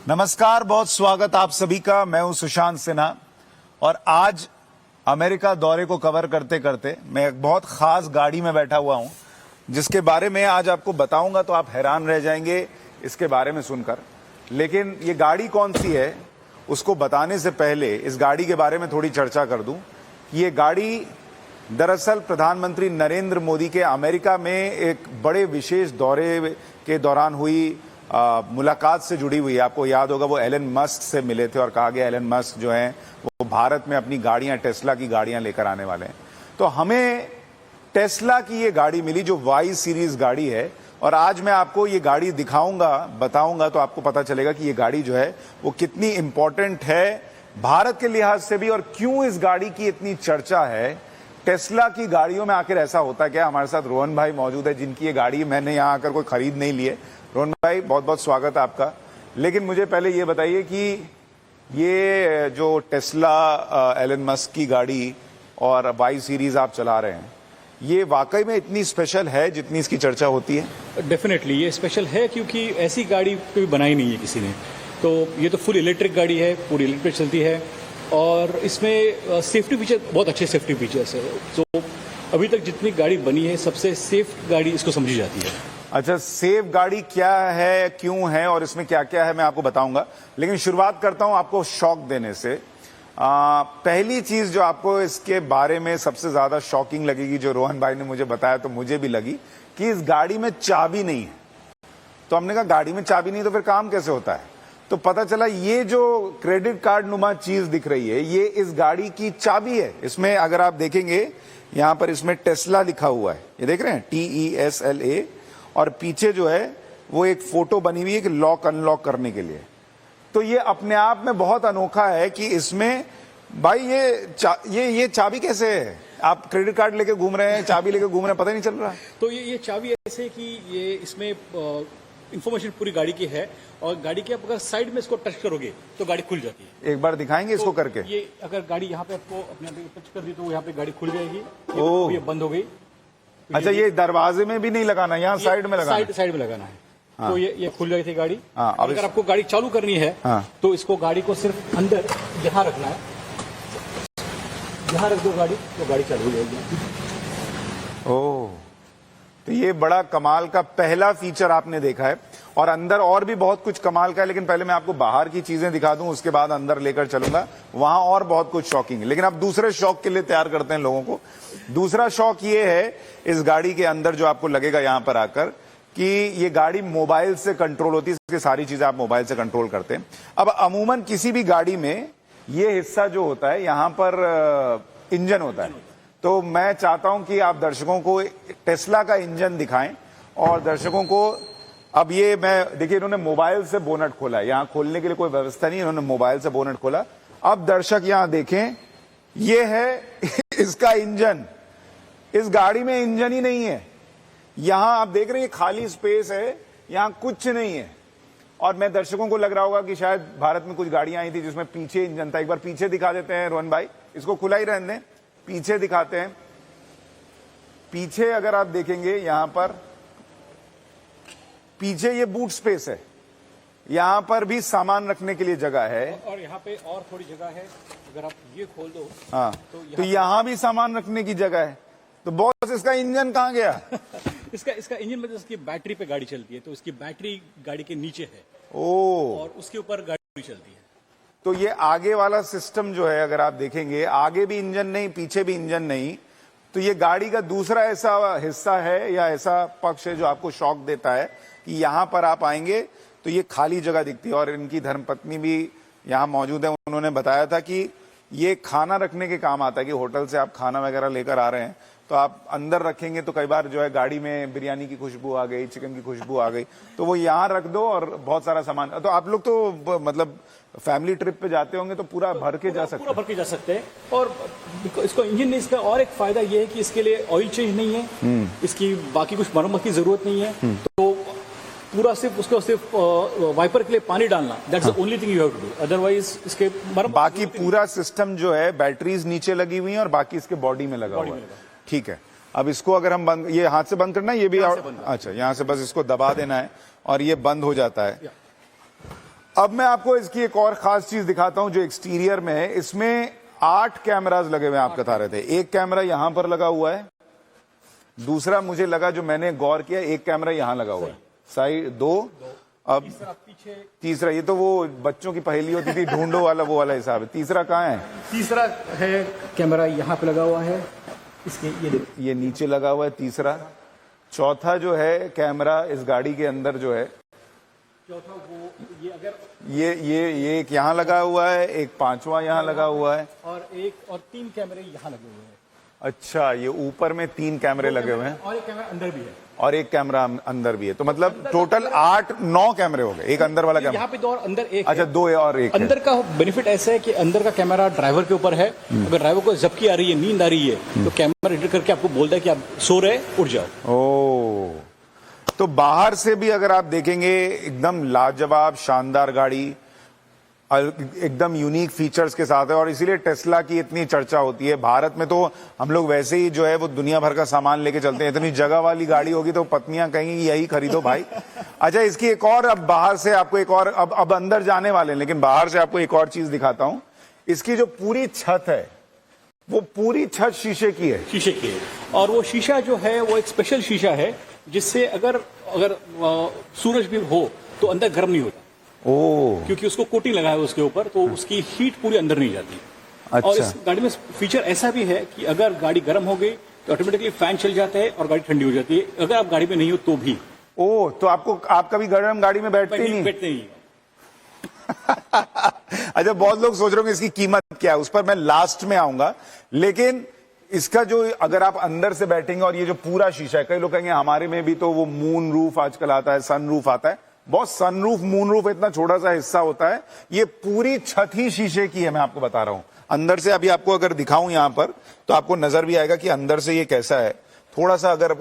नमस्कार, बहुत स्वागत आप सभी का। मैं हूं सुशांत सिन्हा और आज अमेरिका दौरे को कवर करते करते मैं एक बहुत खास गाड़ी में बैठा हुआ हूं जिसके बारे में आज आपको बताऊंगा तो आप हैरान रह जाएंगे इसके बारे में सुनकर। लेकिन ये गाड़ी कौन सी है उसको बताने से पहले इस गाड़ी के बारे में थोड़ी चर्चा कर दूं। ये गाड़ी दरअसल प्रधानमंत्री नरेंद्र मोदी के अमेरिका में एक बड़े विशेष दौरे के दौरान हुई मुलाकात से जुड़ी हुई है। आपको याद होगा वो एलन मस्क से मिले थे और कहा गया एलन मस्क जो हैं वो भारत में अपनी गाड़ियां, टेस्ला की गाड़ियां लेकर आने वाले हैं। तो हमें टेस्ला की ये गाड़ी मिली जो वाई सीरीज गाड़ी है और आज मैं आपको ये गाड़ी दिखाऊंगा, बताऊंगा तो आपको पता चलेगा कि ये गाड़ी जो है वो कितनी इंपॉर्टेंट है भारत के लिहाज से भी और क्यों इस गाड़ी की इतनी चर्चा है। टेस्ला की गाड़ियों में आखिर ऐसा होता क्या। हमारे साथ रोहन भाई मौजूद है जिनकी ये गाड़ी मैंने यहाँ आकर कोई खरीद नहीं ली है। रोहन भाई बहुत बहुत स्वागत है आपका। लेकिन मुझे पहले ये बताइए कि ये जो टेस्ला एलन मस्क की गाड़ी और वाई सीरीज आप चला रहे हैं ये वाकई में इतनी स्पेशल है जितनी इसकी चर्चा होती है? डेफिनेटली ये स्पेशल है क्योंकि ऐसी गाड़ी कभी बनाई नहीं है किसी ने। तो ये तो फुल इलेक्ट्रिक गाड़ी है, पूरी इलेक्ट्रिक चलती है और इसमें सेफ्टी फीचर बहुत अच्छे सेफ्टी फीचर्स है। तो अभी तक जितनी गाड़ी बनी है सबसे सेफ गाड़ी इसको समझी जाती है। अच्छा, सेफ गाड़ी क्या है, क्यों है और इसमें क्या क्या है मैं आपको बताऊंगा। लेकिन शुरुआत करता हूं आपको शॉक देने से। पहली चीज जो आपको इसके बारे में सबसे ज्यादा शॉकिंग लगेगी, जो रोहन भाई ने मुझे बताया तो मुझे भी लगी, कि इस गाड़ी में चाबी नहीं है। तो हमने कहा गाड़ी में चाबी नहीं तो फिर काम कैसे होता है। तो पता चला ये जो क्रेडिट कार्ड नुमा चीज दिख रही है ये इस गाड़ी की चाबी है। इसमें अगर आप देखेंगे यहां पर इसमें टेस्ला लिखा हुआ है, ये देख रहे हैं TESLA, और पीछे जो है वो एक फोटो बनी हुई है कि लॉक अनलॉक करने के लिए। तो ये अपने आप में बहुत अनोखा है कि इसमें भाई ये चाबी कैसे है। आप क्रेडिट कार्ड लेके घूम रहे हैं, चाबी लेके घूम रहे हैं, पता ही नहीं चल रहा। तो ये चाबी ऐसे कि ये इसमें इंफॉर्मेशन पूरी गाड़ी की है और गाड़ी के आप अगर साइड में इसको टच करोगे तो गाड़ी खुल जाती है। एक बार दिखाएंगे इसको करके। ये अगर गाड़ी यहाँ पे आपको अपने टच कर दी तो यहाँ पे गाड़ी खुल जाएगी। ओह, ये बंद हो गई। अच्छा, ये दरवाजे में भी नहीं लगाना, यहाँ साइड में लगाना, साइड में लगाना है। हाँ। तो ये खुल गई थी गाड़ी। हाँ, अब अगर आपको गाड़ी चालू करनी है तो इसको गाड़ी को सिर्फ अंदर यहाँ रखना है, यहाँ रख दो गाड़ी तो गाड़ी चालू हो जाएगी। ओह, तो ये बड़ा कमाल का पहला फीचर आपने देखा है और अंदर और भी बहुत कुछ कमाल का है। लेकिन पहले मैं आपको बाहर की चीजें दिखा दूं, उसके बाद अंदर लेकर चलूंगा, वहां और बहुत कुछ शॉकिंग है। लेकिन अब दूसरे शौक के लिए तैयार करते हैं लोगों को। दूसरा शौक ये है इस गाड़ी के अंदर जो आपको लगेगा यहां पर आकर कि ये गाड़ी मोबाइल से कंट्रोल होती है। इसकी सारी चीजें आप मोबाइल से कंट्रोल करते हैं। अब अमूमन किसी भी गाड़ी में ये हिस्सा जो होता है यहां पर इंजन होता है। तो मैं चाहता हूं कि आप दर्शकों को टेस्ला का इंजन दिखाएं और दर्शकों को अब ये मैं देखिए इन्होंने मोबाइल से बोनट खोला है। यहां खोलने के लिए कोई व्यवस्था नहीं, इन्होंने मोबाइल से बोनट खोला। अब दर्शक यहां देखें, ये है इसका इंजन। इस गाड़ी में इंजन ही नहीं है। यहां आप देख रहे हैं खाली स्पेस है, यहां कुछ नहीं है। और मैं दर्शकों को लग रहा होगा कि शायद भारत में कुछ गाड़ियां आई थी जिसमें पीछे इंजन था। एक बार पीछे दिखा देते हैं रोहन भाई, इसको खुला ही रहने दें, पीछे दिखाते हैं। पीछे अगर आप देखेंगे यहां पर पीछे ये बूट स्पेस है, यहां पर भी सामान रखने के लिए जगह है और यहाँ पे और थोड़ी जगह है। अगर आप ये खोल दो हाँ तो यहां भी सामान रखने की जगह है। तो बॉस इसका इंजन कहां गया? इसका इंजन मतलब इसकी बैटरी पे गाड़ी चलती है तो इसकी बैटरी गाड़ी के नीचे है। ओ, और उसके ऊपर गाड़ी चलती है। तो ये आगे वाला सिस्टम जो है अगर आप देखेंगे आगे भी इंजन नहीं, पीछे भी इंजन नहीं। तो ये गाड़ी का दूसरा ऐसा हिस्सा है या ऐसा पक्ष है जो आपको शॉक देता है कि यहां पर आप आएंगे तो ये खाली जगह दिखती है। और इनकी धर्मपत्नी भी यहां मौजूद है। उन्होंने बताया था कि ये खाना रखने के काम आता है कि होटल से आप खाना वगैरह लेकर आ रहे हैं तो आप अंदर रखेंगे तो कई बार जो है गाड़ी में बिरयानी की खुशबू आ गई, चिकन की खुशबू आ गई, तो वो यहाँ रख दो और बहुत सारा सामान। तो आप लोग तो मतलब फैमिली ट्रिप पे जाते होंगे तो पूरा भर के जा सकते हैं। पूरा भर के जा सकते हैं। और इसको इंजन में इसका और एक फायदा ये है कि इसके लिए ऑयल चेंज नहीं है, इसकी बाकी कुछ मरम्मत की जरूरत नहीं है। तो पूरा सिर्फ उसको सिर्फ वाइपर के लिए पानी डालना, that's the only thing you have to do. Otherwise इसके बाकी पूरा सिस्टम जो है बैटरीज नीचे लगी हुई है और बाकी इसके बॉडी में लगा हुआ है। ठीक है, अब इसको अगर हम बंद, ये हाथ से बंद करना है, ये भी अच्छा, यहाँ से बस इसको दबा देना है और ये बंद हो जाता है। अब मैं आपको इसकी एक और खास चीज दिखाता हूं जो एक्सटीरियर में है। इसमें 8 कैमरास लगे हुए हैं, आप बता रहे थे। एक कैमरा यहां पर लगा हुआ है, दूसरा मुझे लगा जो मैंने गौर किया एक कैमरा यहां लगा हुआ है, साइड 2। अब तीसरा, ये तो वो बच्चों की पहेली होती थी ढूंढो वाला, वो वाला हिसाब है। तीसरा कहाँ है? तीसरा है कैमरा यहाँ पे लगा हुआ है, इसके ये नीचे लगा हुआ है तीसरा। चौथा जो है कैमरा इस गाड़ी के अंदर जो है, चौथा वो ये अगर ये एक यहाँ लगा हुआ है, एक 5वां यहाँ लगा हुआ है, और 3 कैमरे यहाँ लगे हुए हैं। अच्छा, ये ऊपर में 3 कैमरे लगे हुए हैं और एक कैमरा अंदर भी है, और एक कैमरा अंदर भी है। तो मतलब टोटल 8-9 कैमरे हो गए। एक अंदर वाला कैमरा यहाँ पे 2 और अंदर एक अच्छा है। 2 है और एक अंदर का बेनिफिट ऐसा है कि अंदर का कैमरा ड्राइवर के ऊपर है। अगर ड्राइवर को झपकी आ रही है, नींद आ रही है, तो कैमरा एडिट करके आपको बोलता है कि आप सो रहे, उठ जाओ। ओ, तो बाहर से भी अगर आप देखेंगे एकदम लाजवाब शानदार गाड़ी, एकदम यूनिक फीचर्स के साथ है। और इसीलिए टेस्ला की इतनी चर्चा होती है। भारत में तो हम लोग वैसे ही जो है वो दुनिया भर का सामान लेके चलते हैं। इतनी जगह वाली गाड़ी होगी तो पत्नियां कहेंगी यही खरीदो भाई। अच्छा, इसकी एक और, अब बाहर से आपको एक और, अब अंदर जाने वाले हैं, लेकिन बाहर से आपको एक और चीज दिखाता हूं। इसकी जो पूरी छत है वो पूरी छत शीशे की है। शीशे की है, और वो शीशा जो है वो एक स्पेशल शीशा है जिससे अगर सूरज भी हो तो अंदर गर्म नहीं होता। ओ, क्योंकि उसको कोटिंग लगा है उसके ऊपर, तो उसकी हीट पूरी अंदर नहीं जाती। अच्छा। और इस गाड़ी में फीचर ऐसा भी है कि अगर गाड़ी गर्म हो गई तो ऑटोमेटिकली फैन चल जाता है और गाड़ी ठंडी हो जाती है, अगर आप गाड़ी में नहीं हो तो भी। ओ, तो आप कभी गर्म गाड़ी में बैठते ही नहीं? बैठते नहीं। अच्छा, बहुत लोग सोच रहे होंगे इसकी कीमत क्या है, उस पर मैं लास्ट में आऊंगा। लेकिन इसका जो, अगर आप अंदर से बैठेंगे और ये जो पूरा शीशा है, कई लोग कहेंगे हमारे में भी तो वो मून रूफ आजकल आता है, सन रूफ आता है। बहुत सनरूफ मून रूफ इतना छोटा सा हिस्सा होता है, ये पूरी छत ही शीशे की है। मैं आपको बता रहा हूं अंदर से। अभी आपको अगर दिखाऊं यहां पर तो आपको नजर भी आएगा कि अंदर से ये कैसा है। थोड़ा सा अगर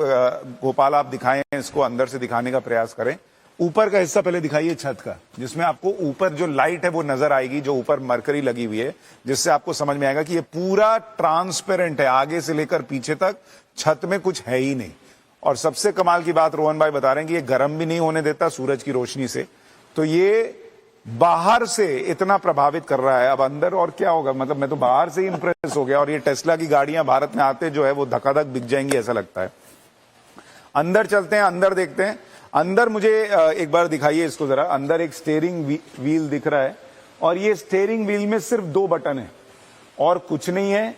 गोपाल आप दिखाएं, इसको अंदर से दिखाने का प्रयास करें। ऊपर का हिस्सा पहले दिखाइए छत का, जिसमें आपको ऊपर जो लाइट है वो नजर आएगी, जो ऊपर मरकरी लगी हुई है, जिससे आपको समझ में आएगा कि ये पूरा ट्रांसपेरेंट है, आगे से लेकर पीछे तक छत में कुछ है ही नहीं। और सबसे कमाल की बात रोहन भाई बता रहे हैं कि ये गर्म भी नहीं होने देता सूरज की रोशनी से, तो ये बाहर से इतना प्रभावित कर रहा है। अब अंदर और क्या होगा, मतलब मैं तो बाहर से ही इंप्रेस हो गया। और ये टेस्ला की गाड़ियां भारत में आते जो है वो धकाधक बिक जाएंगी ऐसा लगता है। अंदर चलते हैं, अंदर देखते हैं। अंदर मुझे एक बार दिखाइए इसको जरा। अंदर एक स्टीयरिंग व्हील दिख रहा है, और ये स्टीयरिंग व्हील में सिर्फ 2 बटन है और कुछ नहीं है।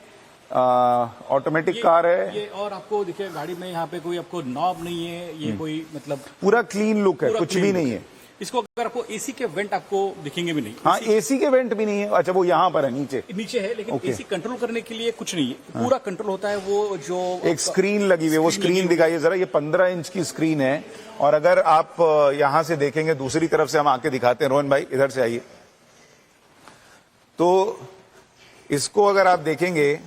ऑटोमेटिक कार है ये। और आपको देखिए गाड़ी में यहाँ पे कोई आपको नॉब नहीं है, ये कोई मतलब पूरा क्लीन लुक है, कुछ भी नहीं है। इसको अगर आपको एसी के वेंट आपको दिखेंगे भी नहीं। हाँ, एसी के वेंट भी नहीं है। अच्छा, वो यहाँ पर है, नीचे है, लेकिन एसी कंट्रोल करने के लिए कुछ नहीं है। पूरा कंट्रोल होता है वो जो एक स्क्रीन लगी हुई है, वो स्क्रीन दिखाइए जरा। ये 15 इंच की स्क्रीन है। और अगर आप यहां से देखेंगे, दूसरी तरफ से हम आके दिखाते हैं। रोहन भाई इधर से आइए। तो इसको अगर आप देखेंगे,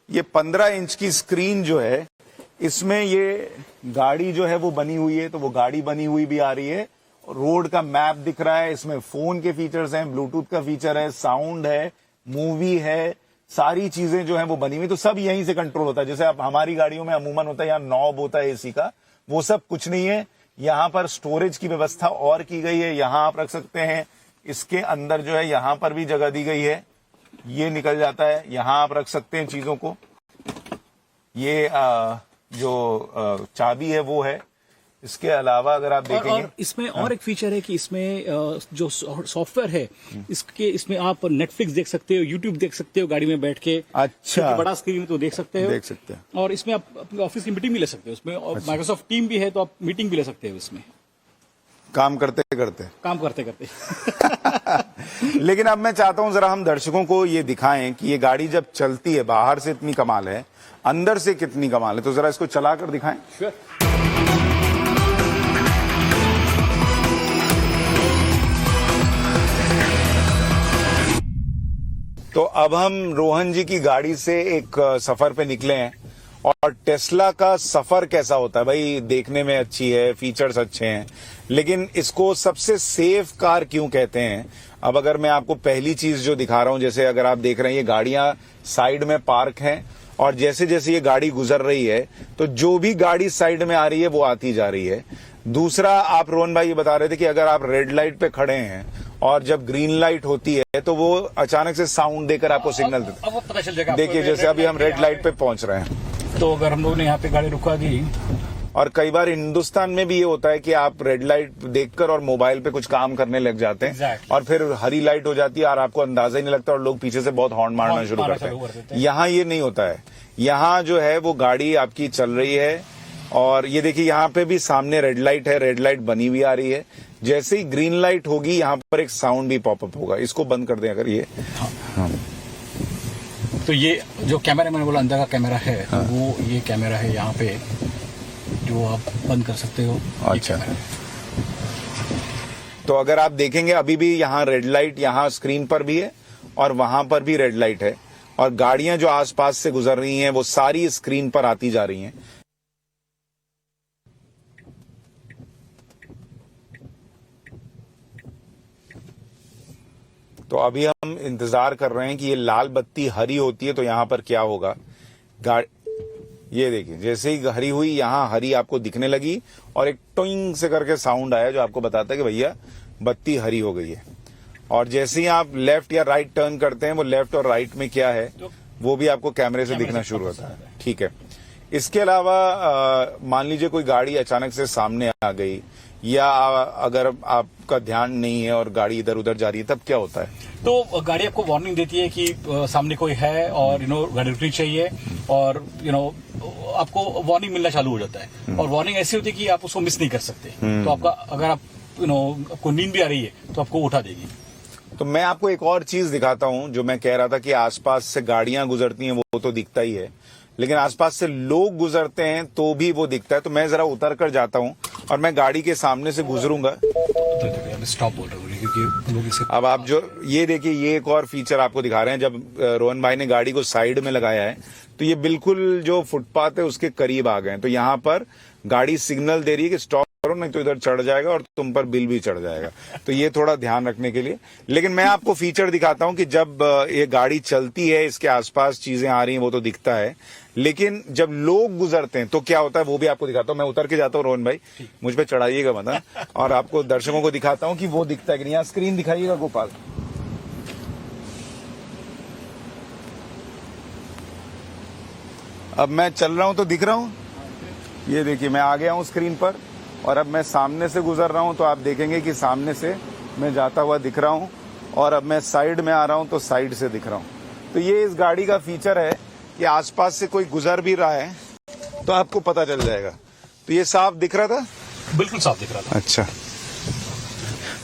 ये 15 इंच की स्क्रीन जो है, इसमें ये गाड़ी जो है वो बनी हुई है, तो वो गाड़ी बनी हुई भी आ रही है। रोड का मैप दिख रहा है, इसमें फोन के फीचर्स हैं, ब्लूटूथ का फीचर है, साउंड है, मूवी है, सारी चीजें जो हैं वो बनी हुई। तो सब यहीं से कंट्रोल होता है। जैसे आप हमारी गाड़ियों में अमूमन होता है यहाँ नॉब होता है एसी का, वो सब कुछ नहीं है। यहाँ पर स्टोरेज की व्यवस्था और की गई है, यहाँ आप रख सकते हैं। इसके अंदर जो है यहाँ पर भी जगह दी गई है, ये निकल जाता है, यहां आप रख सकते हैं चीजों को। ये जो चाबी है वो है। इसके अलावा अगर आप देखेंगे, और इसमें और एक फीचर है कि इसमें जो सॉफ्टवेयर है, इसमें आप नेटफ्लिक्स देख सकते हो, यूट्यूब देख सकते हो गाड़ी में बैठ के। अच्छा, बड़ा स्क्रीन में तो देख सकते हो, और इसमें आप अपने ऑफिस की मीटिंग भी ले सकते हो इसमें। और माइक्रोसॉफ्ट टीम भी है, तो आप मीटिंग भी ले सकते हो इसमें, काम करते करते। लेकिन अब मैं चाहता हूं जरा हम दर्शकों को ये दिखाएं कि ये गाड़ी जब चलती है, बाहर से इतनी कमाल है, अंदर से कितनी कमाल है। तो जरा इसको चला कर दिखाएं। Sure. तो अब हम रोहन जी की गाड़ी से एक सफर पे निकले हैं, और टेस्ला का सफर कैसा होता है भाई, देखने में अच्छी है, फीचर्स अच्छे हैं, लेकिन इसको सबसे सेफ कार क्यों कहते हैं। अब अगर मैं आपको पहली चीज जो दिखा रहा हूं, जैसे अगर आप देख रहे हैं ये गाड़ियां साइड में पार्क हैं, और जैसे जैसे ये गाड़ी गुजर रही है तो जो भी गाड़ी साइड में आ रही है वो आती जा रही है। दूसरा, आप रोहन भाई ये बता रहे थे कि अगर आप रेड लाइट पे खड़े हैं और जब ग्रीन लाइट होती है तो वो अचानक से साउंड देकर आपको सिग्नल देता अब वो पता चल जाएगा है। आपको। देखिए जैसे अभी हम रेड लाइट पे पहुंच रहे हैं, तो अगर हम लोगों ने यहाँ पे गाड़ी रुका दी, और कई बार हिंदुस्तान में भी ये होता है कि आप रेड लाइट देखकर और मोबाइल पे कुछ काम करने लग जाते हैं Exactly. और फिर हरी लाइट हो जाती है और आपको अंदाजा ही नहीं लगता और लोग पीछे से बहुत हॉर्न मारना हॉर्न शुरू मारना करते शुरू कर देते हैं। हैं। यहाँ ये नहीं होता है, यहाँ जो है वो गाड़ी आपकी चल रही है और ये देखिए यहाँ पे भी सामने रेड लाइट है, रेड लाइट बनी हुई आ रही है। जैसे ही ग्रीन लाइट होगी यहाँ पर एक साउंड भी पॉपअप होगा। इसको बंद कर दें अगर ये। हाँ। तो ये जो कैमरा मैंने बोला अंदर का कैमरा है, तो वो ये कैमरा है यहाँ पे जो आप बंद कर सकते हो। ये अच्छा। कैमरा है। तो अगर आप देखेंगे अभी भी यहाँ रेड लाइट यहाँ स्क्रीन पर भी है और वहां पर भी रेड लाइट है और गाड़ियां जो आसपास से गुजर रही हैं वो सारी स्क्रीन पर आती जा रही हैं। तो अभी हम इंतजार कर रहे हैं कि ये लाल बत्ती हरी होती है तो यहां पर क्या होगा। ये देखिए जैसे ही हरी हुई, यहाँ हरी आपको दिखने लगी और एक टोइंग से करके साउंड आया जो आपको बताता है कि भैया बत्ती हरी हो गई है। और जैसे ही आप लेफ्ट या राइट टर्न करते हैं, वो लेफ्ट और राइट में क्या है वो भी आपको कैमरे से दिखना शुरू होता है। ठीक है। इसके अलावा मान लीजिए कोई गाड़ी अचानक से सामने आ गई या अगर आपका ध्यान नहीं है और गाड़ी इधर उधर जा रही है, तब क्या होता है? तो गाड़ी आपको वार्निंग देती है कि सामने कोई है और गाड़ी रुकनी चाहिए, और आपको वार्निंग मिलना चालू हो जाता है। और वार्निंग ऐसी होती है कि आप उसको मिस नहीं कर सकते। तो आपका अगर आप आपको नींद भी आ रही है तो आपको उठा देगी। तो मैं आपको एक और चीज दिखाता हूं जो मैं कह रहा था कि आसपास से गाड़ियां गुजरती हैं वो तो दिखता ही है, लेकिन आसपास से लोग गुजरते हैं तो भी वो दिखता है। तो मैं जरा उतर कर जाता हूं और मैं गाड़ी के सामने से गुजरूंगा। स्टॉप बोल रहा हूँ क्योंकि लोग इसे अब आप जो ये देखिए, ये एक और फीचर आपको दिखा रहे हैं। जब रोहन भाई ने गाड़ी को साइड में लगाया है तो ये बिल्कुल जो फुटपाथ है उसके करीब आ गए हैं। तो यहाँ पर गाड़ी सिग्नल दे रही है कि स्टॉप करो, नहीं तो इधर चढ़ जाएगा और तुम पर बिल भी चढ़ जाएगा। तो ये थोड़ा ध्यान रखने के लिए। लेकिन मैं आपको फीचर दिखाता हूं कि जब ये गाड़ी चलती है, इसके आसपास चीजें आ रही हैं वो तो दिखता है, लेकिन जब लोग गुजरते हैं तो क्या होता है वो भी आपको दिखाता हूं। मैं उतर के जाता हूं रोहन भाई, मुझ पे चढ़ाइएगा मत, और आपको दर्शकों को दिखाता हूं कि वो दिखता है कि नहीं। यहाँ स्क्रीन दिखाइएगा गोपाल। अब मैं चल रहा हूं तो दिख रहा हूं। ये देखिए मैं आ गया हूं स्क्रीन पर और अब मैं सामने से गुजर रहा हूं तो आप देखेंगे कि सामने से मैं जाता हुआ दिख रहा हूं, और अब मैं साइड में आ रहा हूं तो साइड से दिख रहा हूं। तो ये इस गाड़ी का फीचर है कि आसपास से कोई गुजर भी रहा है तो आपको पता चल जाएगा। तो ये साफ दिख रहा था, बिल्कुल साफ दिख रहा था। अच्छा,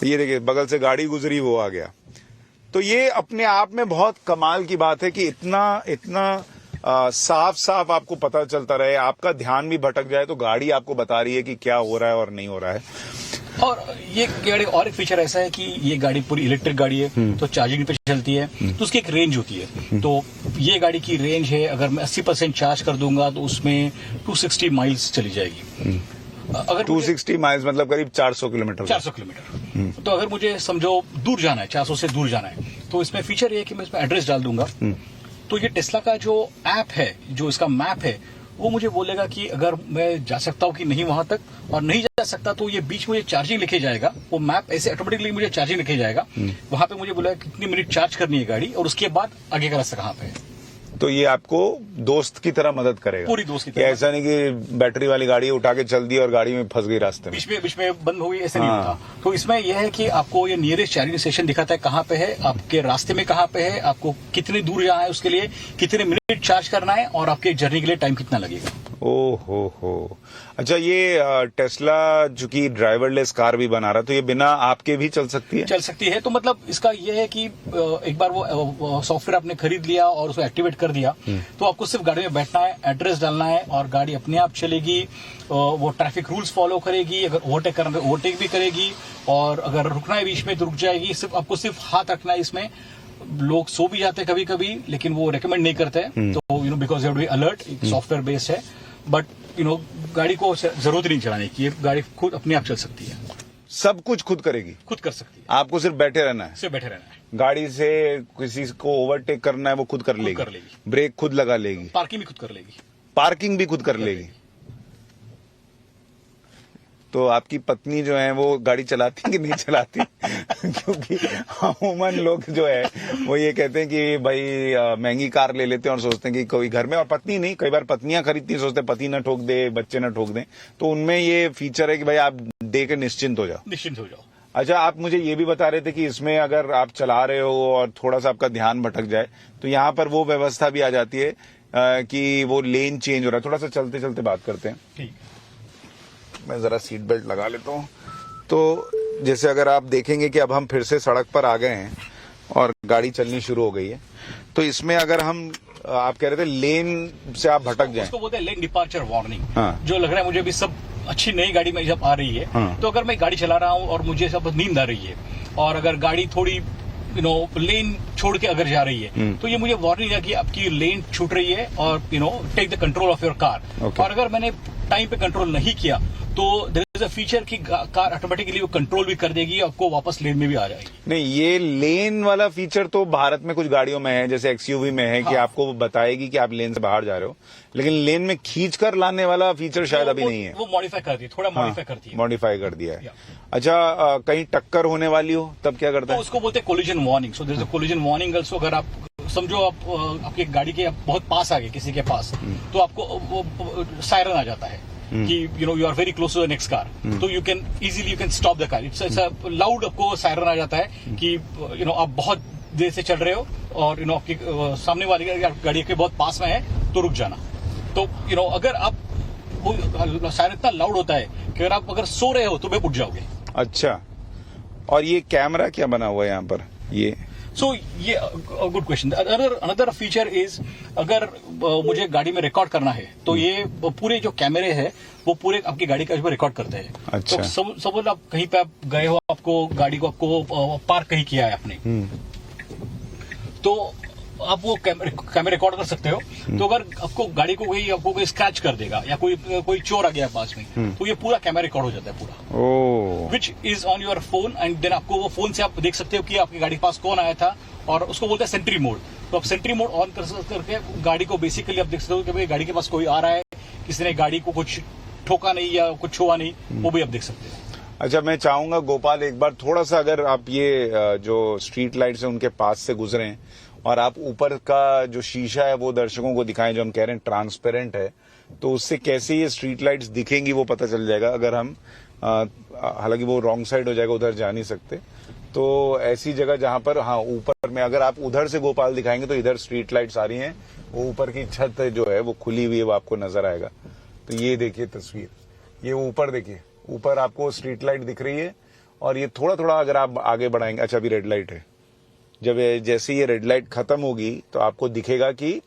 ये देखिए बगल से गाड़ी गुजरी वो आ गया। तो ये अपने आप में बहुत कमाल की बात है कि इतना साफ साफ आपको पता चलता रहे, आपका ध्यान भी भटक जाए तो गाड़ी आपको बता रही है कि क्या हो रहा है और नहीं हो रहा है। और ये गाड़ी और एक फीचर ऐसा है कि ये गाड़ी पूरी इलेक्ट्रिक गाड़ी है, तो चार्जिंग पे चलती है, तो उसकी एक रेंज होती है। तो ये गाड़ी की रेंज है, अगर मैं 80% चार्ज कर दूंगा तो उसमें 260 माइल्स चली जाएगी। अगर 260 माइल्स मतलब करीब 400 किलोमीटर। 400 किलोमीटर। तो अगर मुझे समझो दूर जाना है, 400 से दूर जाना है, तो इसमें फीचर ये है कि मैं इसमें एड्रेस डाल दूंगा। तो ये टेस्ला का जो ऐप है, जो इसका मैप है, वो मुझे बोलेगा कि अगर मैं जा सकता हूँ कि नहीं वहां तक, और नहीं जा सकता तो ये बीच में मुझे चार्जिंग लिखे जाएगा। वो मैप ऐसे ऑटोमेटिकली मुझे चार्जिंग लिखे जाएगा। वहां पे मुझे बोलेगा कितनी मिनट चार्ज करनी है गाड़ी, और उसके बाद आगे का रास्ता कहाँ पे है। तो ये आपको दोस्त की तरह मदद करेगा, पूरी दोस्त की कि तरह। ऐसा नहीं कि बैटरी वाली गाड़ी उठा के चल दी और गाड़ी में फंस गई रास्ते में। बीच में बंद हो गई, ऐसे नहीं हाँ। होता। तो इसमें यह है कि आपको ये नियरेस्ट चार्जिंग स्टेशन दिखाता है कहाँ पे है, आपके रास्ते में कहाँ पे है, आपको कितनी दूर जाना है, उसके लिए कितने मिनट चार्ज करना है, और आपके जर्नी के लिए टाइम कितना लगेगा। ओ हो। अच्छा, ये टेस्ला चूंकि ड्राइवरलेस कार भी बना रहा, तो ये बिना आपके भी चल सकती है? चल सकती है। तो मतलब इसका ये है कि एक बार वो सॉफ्टवेयर आपने खरीद लिया और उसको एक्टिवेट कर दिया, तो आपको सिर्फ गाड़ी में बैठना है, एड्रेस डालना है, और गाड़ी अपने आप चलेगी। वो ट्रैफिक रूल्स फॉलो करेगी, अगर ओवरटेक करना है ओवरटेक भी करेगी, और अगर रुकना है बीच में तो रुक जाएगी। आपको सिर्फ हाथ रखना है इसमें। लोग सो भी जाते हैं कभी कभी, लेकिन वो रेकमेंड नहीं करते हैं। तो because you have to be alert, software based है। बट गाड़ी को जरूरत नहीं चलाने की, ये गाड़ी खुद अपने आप चल सकती है, सब कुछ खुद करेगी, खुद कर सकती है। आपको सिर्फ बैठे रहना है, सिर्फ बैठे रहना है। गाड़ी से किसी को ओवरटेक करना है वो खुद कर लेगी, ब्रेक खुद लगा लेगी, पार्किंग भी खुद कर लेगी, पार्किंग भी खुद कर लेगी। तो आपकी पत्नी जो है वो गाड़ी चलाती कि नहीं चलाती? क्योंकि अमूमन लोग जो है वो ये कहते हैं कि भाई महंगी कार ले लेते हैं और सोचते हैं कि कोई घर में, और पत्नी नहीं, कई बार पत्नियां खरीदती हैं, सोचते हैं पति ना ठोक दे, बच्चे ना ठोक दें, तो उनमें ये फीचर है कि भाई आप दे के निश्चिंत हो जाओ। निश्चिंत हो जाओ। अच्छा, आप मुझे ये भी बता रहे थे कि इसमें अगर आप चला रहे हो और थोड़ा सा आपका ध्यान भटक जाए तो यहाँ पर वो व्यवस्था भी आ जाती है कि वो लेन चेंज हो रहा है। थोड़ा सा चलते चलते बात करते हैं। ठीक, मैं जरा सीट बेल्ट लगा लेता हूँ। तो जैसे अगर आप देखेंगे कि अब हम फिर से सड़क पर आ गए हैं और गाड़ी चलनी शुरू हो गई है, तो इसमें अगर हम, आप कह रहे थे लेन से आप भटक जाएं, उसको बोलते हैं लेन डिपार्चर वार्निंग। हाँ। जो लग रहा है मुझे भी सब अच्छी नई गाड़ी में जब आ रही है, हाँ। तो अगर मैं गाड़ी चला रहा हूँ और मुझे सब नींद आ रही है और अगर गाड़ी थोड़ी लेन छोड़ के अगर जा रही है, तो ये मुझे वार्निंग है कि आपकी लेन छूट रही है और take the control of your car. Okay. और अगर मैंने टाइम पे कंट्रोल नहीं किया तो देयर इज अ फीचर कि कार ऑटोमेटिकली वो कंट्रोल भी कर देगी, आपको वापस लेन में भी आ जाएगी। नहीं, ये लेन वाला फीचर तो भारत में कुछ गाड़ियों में है, जैसे एक्सयूवी में है कि आपको वो बताएगी कि आप लेन से बाहर जा रहे हो, लेकिन लेन में खींच कर लाने वाला फीचर शायद अभी नहीं है। वो मॉडिफाई करती है, थोड़ा मॉडिफाई करती है। मॉडिफाई कर दिया है। अच्छा, कहीं टक्कर होने वाली हो तब क्या करता तो है? उसको बोलते हैं collision warning. So there is a collision warning also. अगर आप समझो आप आपकी गाड़ी के बहुत पास आ गए किसी के पास, तो आपको वो सायरन आ जाता है कि you are very close to the next car, तो you can easily you can stop the car. It's a loud, आपको सायरन आ जाता है कि आप बहुत देर से चल रहे हो और आपकी सामने वाली गाड़ी के बहुत पास में है तो रुक जाना। तो अगर आप वो सायरन इतना लाउड होता है कि अगर आप सो रहे हो तो उठ जाओगे। अच्छा, और ये कैमरा क्या बना हुआ है यहाँ पर? ये सो ये good question. Another feature is, अगर मुझे गाड़ी में रिकॉर्ड करना है तो ये पूरे जो कैमरे हैं वो पूरे आपकी गाड़ी का रिकॉर्ड करते हैं। अच्छा। तो सपोज आप कहीं पे आप गए हो, आपको गाड़ी को आपको पार्क कहीं किया है आपने, तो आप वो कैमरा रिकॉर्ड कर सकते हो। तो अगर आपको गाड़ी को कोई स्क्रैच कर देगा या कोई चोर आ गया पास में, तो ये पूरा कैमरा रिकॉर्ड हो जाता है पूरा। Oh, which is on your phone and then आपको वो फोन से आप देख सकते हो कि आपकी गाड़ी के पास कौन आया था, और उसको बोलते हैं सेंट्री मोड। तो आप सेंट्री मोड ऑन करके गाड़ी को बेसिकली आप देख सकते हो कि भाई गाड़ी के पास कोई आ रहा है, किसी ने गाड़ी को कुछ ठोका नहीं या कुछ छुआ नहीं, वो भी आप देख सकते हो। अच्छा, मैं चाहूंगा गोपाल एक बार थोड़ा सा अगर आप ये जो स्ट्रीट लाइट्स है उनके पास से गुजरे हैं और आप ऊपर का जो शीशा है वो दर्शकों को दिखाएं, जो हम कह रहे हैं ट्रांसपेरेंट है, तो उससे कैसे ये स्ट्रीट लाइट्स दिखेंगी वो पता चल जाएगा। अगर हम हालांकि वो रॉन्ग साइड हो जाएगा, उधर जा नहीं सकते, तो ऐसी जगह जहां पर, हाँ, ऊपर में अगर आप उधर से गोपाल दिखाएंगे तो इधर स्ट्रीट लाइट्स आ रही हैं, वो ऊपर की छत जो है वो खुली हुई है, वो आपको नजर आएगा। तो ये देखिए तस्वीर, ये ऊपर देखिए, ऊपर आपको स्ट्रीट लाइट दिख रही है, और ये थोड़ा थोड़ा अगर आप आगे बढ़ाएंगे, अच्छा अभी रेड लाइट है, जब जैसे ये रेड लाइट खत्म होगी तो आपको दिखेगा कि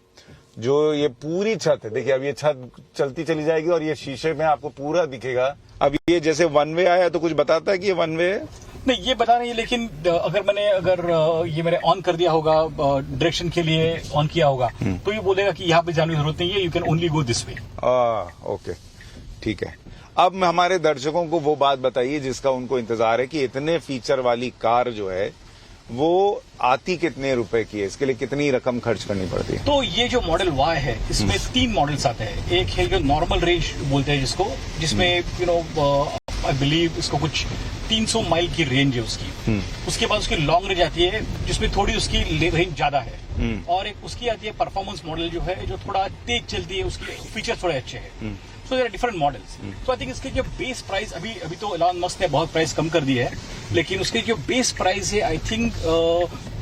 जो ये पूरी छत है, देखिए अब ये छत चलती चली जाएगी और ये शीशे में आपको पूरा दिखेगा। अब ये जैसे वन वे आया तो कुछ बताता है कि ये वन वे है? नहीं, ये बता नहीं है, लेकिन अगर ये मैंने ऑन कर दिया होगा, डायरेक्शन के लिए ऑन किया होगा, तो ये बोलेगा कि यहाँ पे जाने की जरूरत नहीं है, you can only go this way. Okay, ठीक है। अब हमारे दर्शकों को वो बात बताइए जिसका उनको इंतजार है कि इतने फीचर वाली कार जो है वो आती कितने रुपए की है, इसके लिए कितनी रकम खर्च करनी पड़ती है? तो ये जो मॉडल Y है, इसमें 3 मॉडल्स आते हैं। एक है जो नॉर्मल रेंज बोलते हैं जिसमें आई बिलीव इसको कुछ 300 माइल की रेंज है उसकी। उसके बाद उसकी लॉन्ग रेंज आती है जिसमें थोड़ी उसकी रेंज ज्यादा है, और एक उसकी आती है परफॉर्मेंस मॉडल जो है, जो थोड़ा तेज चलती है, उसके फीचर थोड़े अच्छे हैं। So there are different models. तो आई थिंक इसके जो बेस प्राइस अभी तो एलॉन मस्क ने बहुत प्राइस कम कर दी है, लेकिन उसकी जो बेस प्राइस है, आई थिंक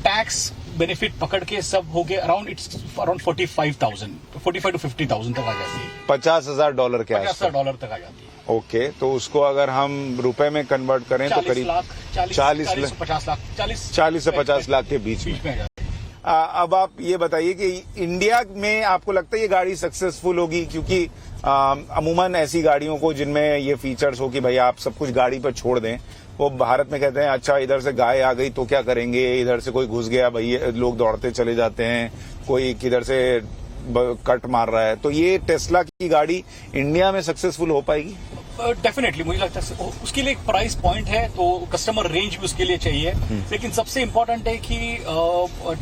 टैक्स बेनिफिट पकड़ के सब हो गए अराउंड 45 to 50,000 तक आ जाती है। $50,000 के आसपास, $50,000 तक आ जाती है। ओके, तो उसको अगर हम रुपए में कन्वर्ट करें तो करीब 40 से 50 लाख 40 से 50 लाख के बीच में आ जाती है। अब आप ये बताइए कि इंडिया में आपको लगता है ये गाड़ी सक्सेसफुल होगी? क्योंकि अमूमन ऐसी गाड़ियों को जिनमें ये फीचर्स हो कि भाई आप सब कुछ गाड़ी पर छोड़ दें, वो भारत में कहते हैं अच्छा इधर से गाय आ गई तो क्या करेंगे, इधर से कोई घुस गया, भाई लोग दौड़ते चले जाते हैं, कोई किधर से कट मार रहा है, तो ये टेस्ला की गाड़ी इंडिया में सक्सेसफुल हो पाएगी? डेफिनेटली मुझे लगता है उसके लिए एक प्राइस पॉइंट है, तो कस्टमर रेंज भी उसके लिए चाहिए। लेकिन सबसे इम्पोर्टेंट है कि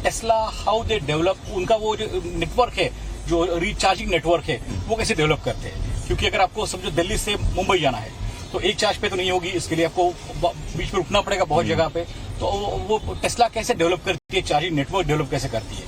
टेस्ला हाउ दे डेवलप, उनका वो जो नेटवर्क है, जो रिचार्जिंग नेटवर्क है, वो कैसे डेवलप करते हैं। क्योंकि अगर आपको समझो दिल्ली से मुंबई जाना है तो एक चार्ज पे तो नहीं होगी, इसके लिए आपको बीच में रुकना पड़ेगा बहुत जगह पे। तो वो टेस्ला कैसे डेवलप करती है, चार्जिंग नेटवर्क डेवलप कैसे करती है,